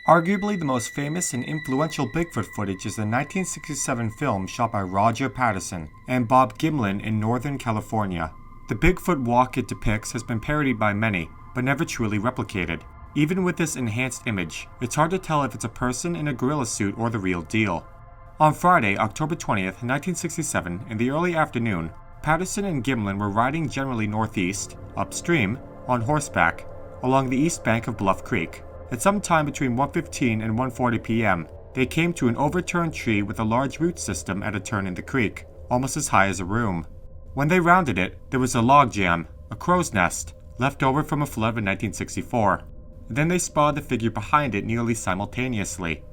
Arguably the most famous and influential Bigfoot footage is the 1967 film shot by Roger Patterson and Bob Gimlin in Northern California. The Bigfoot walk it depicts has been parodied by many, but never truly replicated. Even with this enhanced image, it's hard to tell if it's a person in a gorilla suit or the real deal. On Friday, October 20th, 1967, in the early afternoon, Patterson and Gimlin were riding generally northeast, upstream, on horseback, along the east bank of Bluff Creek. At some time between 1:15 and 1:40 p.m., they came to an overturned tree with a large root system at a turn in the creek, almost as high as a room. When they rounded it, there was a log jam, a crow's nest, left over from a flood in 1964. Then they spotted the figure behind it nearly simultaneously.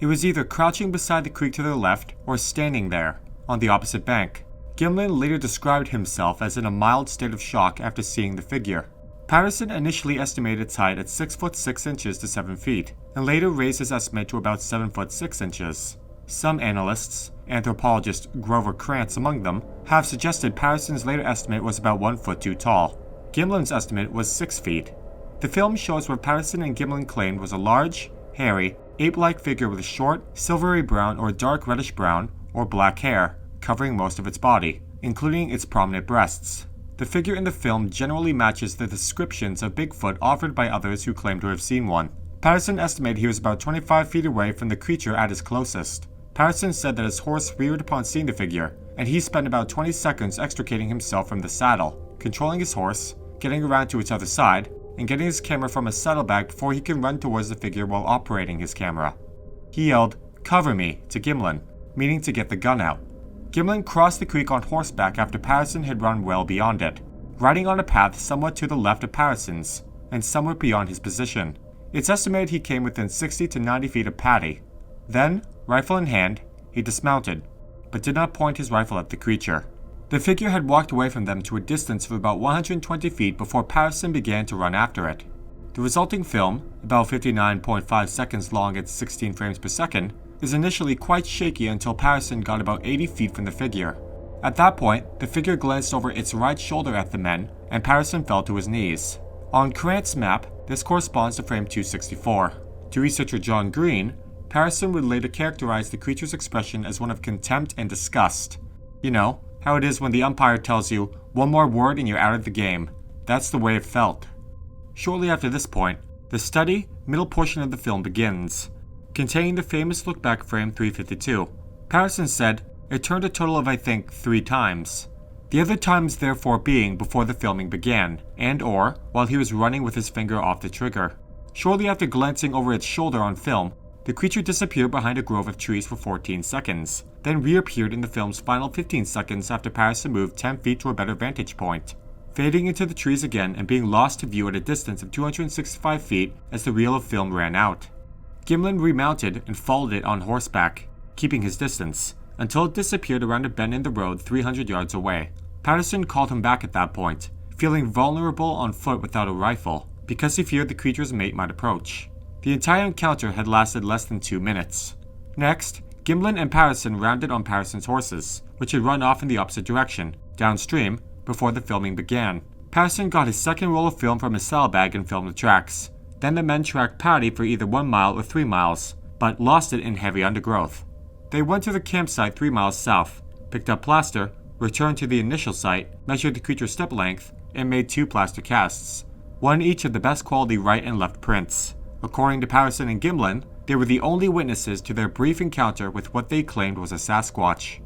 It was either crouching beside the creek to their left or standing there, on the opposite bank. Gimlin later described himself as in a mild state of shock after seeing the figure. Patterson initially estimated its height at 6 foot 6 inches to 7 feet, and later raised his estimate to about 7 foot 6 inches. Some analysts, anthropologist Grover Krantz among them, have suggested Patterson's later estimate was about 1 foot too tall. Gimlin's estimate was 6 feet. The film shows what Patterson and Gimlin claimed was a large, hairy, ape-like figure with short, silvery brown or dark reddish brown or black hair covering most of its body, including its prominent breasts. The figure in the film generally matches the descriptions of Bigfoot offered by others who claim to have seen one. Patterson estimated he was about 25 feet away from the creature at his closest. Patterson said that his horse reared upon seeing the figure, and he spent about 20 seconds extricating himself from the saddle, controlling his horse, getting around to its other side, and getting his camera from his saddlebag before he can run towards the figure while operating his camera. He yelled, "Cover me," to Gimlin, meaning to get the gun out. Gimlin crossed the creek on horseback after Patterson had run well beyond it, riding on a path somewhat to the left of Patterson's, and somewhat beyond his position. It's estimated he came within 60 to 90 feet of Patty. Then, rifle in hand, he dismounted, but did not point his rifle at the creature. The figure had walked away from them to a distance of about 120 feet before Patterson began to run after it. The resulting film, about 59.5 seconds long at 16 frames per second, is initially quite shaky until Patterson got about 80 feet from the figure. At that point, the figure glanced over its right shoulder at the men, and Patterson fell to his knees. On Krantz's map, this corresponds to frame 264. To researcher John Green, Patterson would later characterize the creature's expression as one of contempt and disgust. You know, how it is when the umpire tells you, "One more word and you're out of the game." That's the way it felt. Shortly after this point, the steady, middle portion of the film begins, containing the famous look-back frame 352. Patterson said, "It turned a total of I think 3 times. The other times therefore being before the filming began, and or while he was running with his finger off the trigger." Shortly after glancing over its shoulder on film, the creature disappeared behind a grove of trees for 14 seconds, then reappeared in the film's final 15 seconds after Patterson moved 10 feet to a better vantage point, fading into the trees again and being lost to view at a distance of 265 feet as the reel of film ran out. Gimlin remounted and followed it on horseback, keeping his distance, until it disappeared around a bend in the road 300 yards away. Patterson called him back at that point, feeling vulnerable on foot without a rifle, because he feared the creature's mate might approach. The entire encounter had lasted less than 2 minutes. Next, Gimlin and Patterson rounded on Patterson's horses, which had run off in the opposite direction, downstream, before the filming began. Patterson got his second roll of film from his saddlebag and filmed the tracks. Then the men tracked Patty for either 1 mile or 3 miles, but lost it in heavy undergrowth. They went to the campsite 3 miles south, picked up plaster, returned to the initial site, measured the creature's step length, and made 2 plaster casts, one each of the best quality right and left prints. According to Patterson and Gimlin, they were the only witnesses to their brief encounter with what they claimed was a Sasquatch.